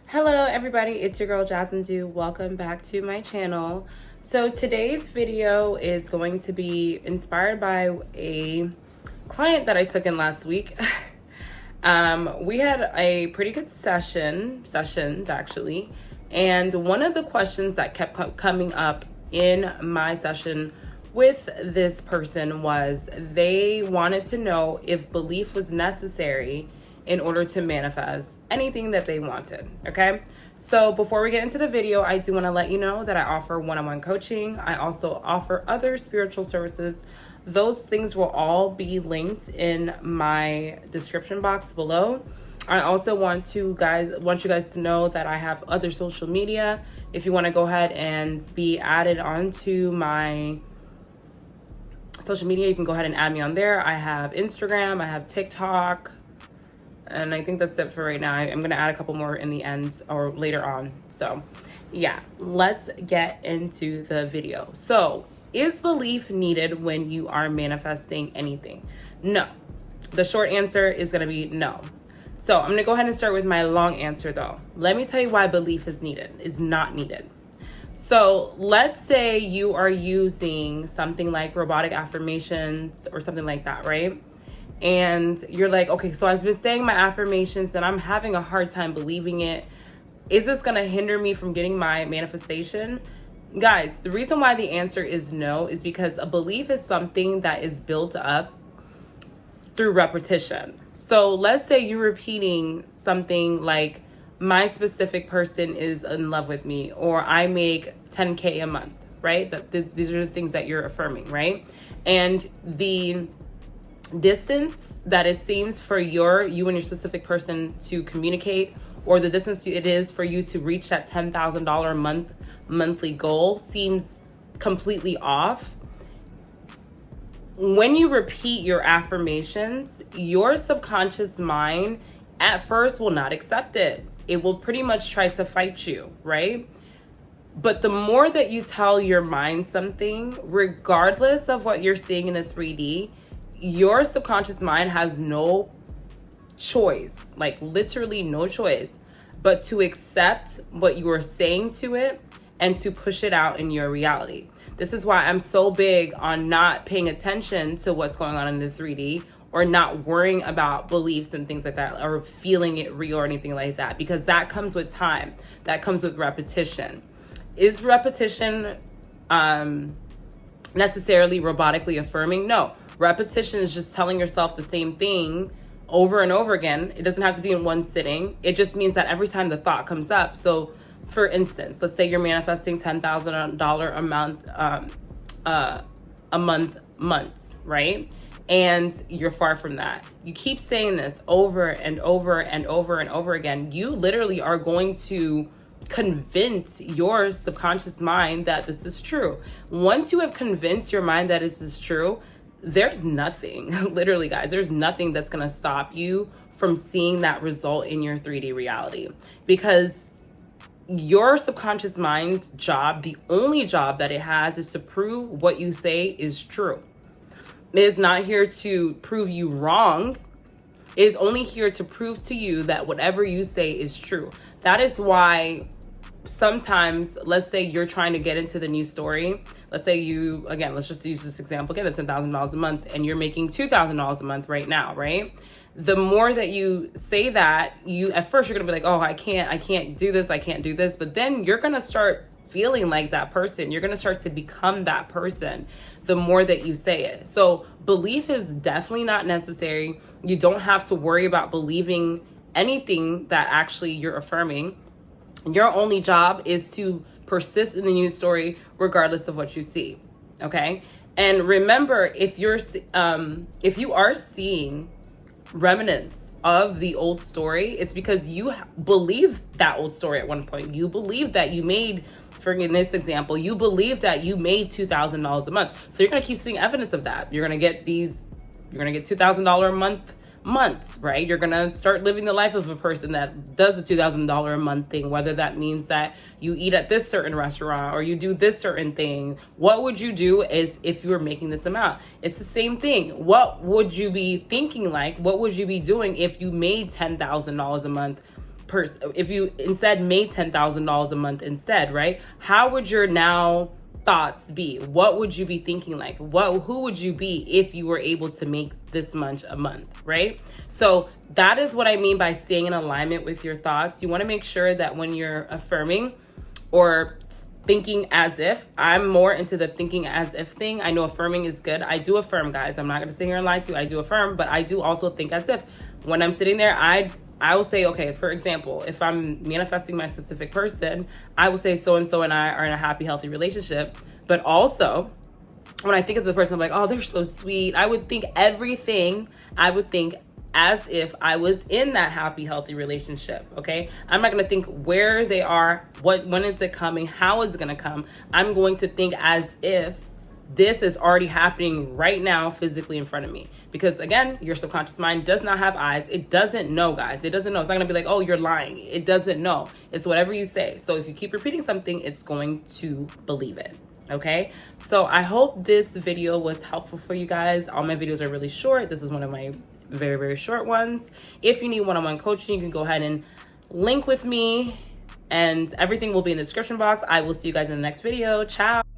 Hello everybody, it's your girl Jasmine Dew. Welcome back to my channel. So today's video is going to be inspired by a client that I took in last week. We had a pretty good sessions actually, and one of the questions that kept coming up in my session with this person was they wanted to know if belief was necessary in order to manifest anything that they wanted, okay? So before we get into the video, I do wanna let you know that I offer one-on-one coaching. I also offer other spiritual services. Those things will all be linked in my description box below. I also want you guys to know that I have other social media. If you wanna go ahead and be added onto my social media, you can go ahead and add me on there. I have Instagram, I have TikTok, and I think that's it for right now. I'm gonna add a couple more in the end or later on. So yeah, let's get into the video. So is belief needed when you are manifesting anything? No. The short answer is gonna be no. So I'm gonna go ahead and start with my long answer though. Let me tell you why belief is not needed. So let's say you are using something like robotic affirmations or something like that, right? And you're like, okay, so I've been saying my affirmations and I'm having a hard time believing it. Is this gonna hinder me from getting my manifestation? Guys, the reason why the answer is no is because a belief is something that is built up through repetition. So let's say you're repeating something like, my specific person is in love with me, or I make 10K a month, right? These are the things that you're affirming, right? And the distance that it seems for you and your specific person to communicate, or the distance it is for you to reach that $10,000 monthly goal seems completely off. When you repeat your affirmations, your subconscious mind at first will not accept it. It will pretty much try to fight you, right? But the more that you tell your mind something, regardless of what you're seeing in the 3D, your subconscious mind has no choice, like literally no choice, but to accept what you are saying to it and to push it out in your reality. This is why I'm so big on not paying attention to what's going on in the 3D, or not worrying about beliefs and things like that, or feeling it real or anything like that, because that comes with time. That comes with repetition. Is repetition necessarily robotically affirming? No. Repetition is just telling yourself the same thing over and over again. It doesn't have to be in one sitting. It just means that every time the thought comes up. So for instance, let's say you're manifesting $10,000 a month, right? And you're far from that. You keep saying this over and over and over and over again. You literally are going to convince your subconscious mind that this is true. Once you have convinced your mind that this is true, there's nothing, literally guys, there's nothing that's gonna stop you from seeing that result in your 3D reality, because your subconscious mind's job, the only job that it has, is to prove what you say is true. It is not here to prove you wrong. It is only here to prove to you that whatever you say is true. That is why sometimes, let's say you're trying to get into the new story. Let's say let's just use this example again, it's $10,000 a month and you're making $2,000 a month right now, right? The more that you say that, at first you're gonna be like, oh, I can't do this. But then you're gonna start feeling like that person. You're gonna start to become that person the more that you say it. So belief is definitely not necessary. You don't have to worry about believing anything that actually you're affirming. Your only job is to persist in the news story regardless of what you see, okay? And remember, if you are seeing remnants of the old story, it's because you believed that old story at one point. You believe that you made, in this example, you believe that you made $2,000 a month. So you're gonna keep seeing evidence of that. You're gonna get $2,000 a months, right? You're gonna start living the life of a person that does a $2,000 a month thing, whether that means that you eat at this certain restaurant or you do this certain thing. What would you do is if you were making this amount? It's the same thing. What would you be thinking like? What would you be doing if you made $10,000 a month if you instead made $10,000 a month instead, right? How would your now thoughts be? What would you be thinking? Like, who would you be if you were able to make this much a month, right? So that is what I mean by staying in alignment with your thoughts. You want to make sure that when you're affirming or thinking as if, I'm more into the thinking as if thing. I know affirming is good. I do affirm, guys. I'm not going to sit here and lie to you. I do affirm, but I do also think as if. When I'm sitting there, I will say, okay, for example, if I'm manifesting my specific person, I will say so-and-so and I are in a happy, healthy relationship. But also, when I think of the person, I'm like, oh, they're so sweet. I would think everything, I would think as if I was in that happy, healthy relationship, okay? I'm not gonna think where they are, when is it coming, how is it gonna come. I'm going to think as if this is already happening right now physically in front of me. Because again, your subconscious mind does not have eyes. It doesn't know, guys. It doesn't know. It's not gonna be like, oh, you're lying. It doesn't know. It's whatever you say. So if you keep repeating something, it's going to believe it. Okay, so I hope this video was helpful for you guys. All my videos are really short. This is one of my very, very short ones. If you need one-on-one coaching, you can go ahead and link with me, and everything will be in the description box. I will see you guys in the next video. Ciao.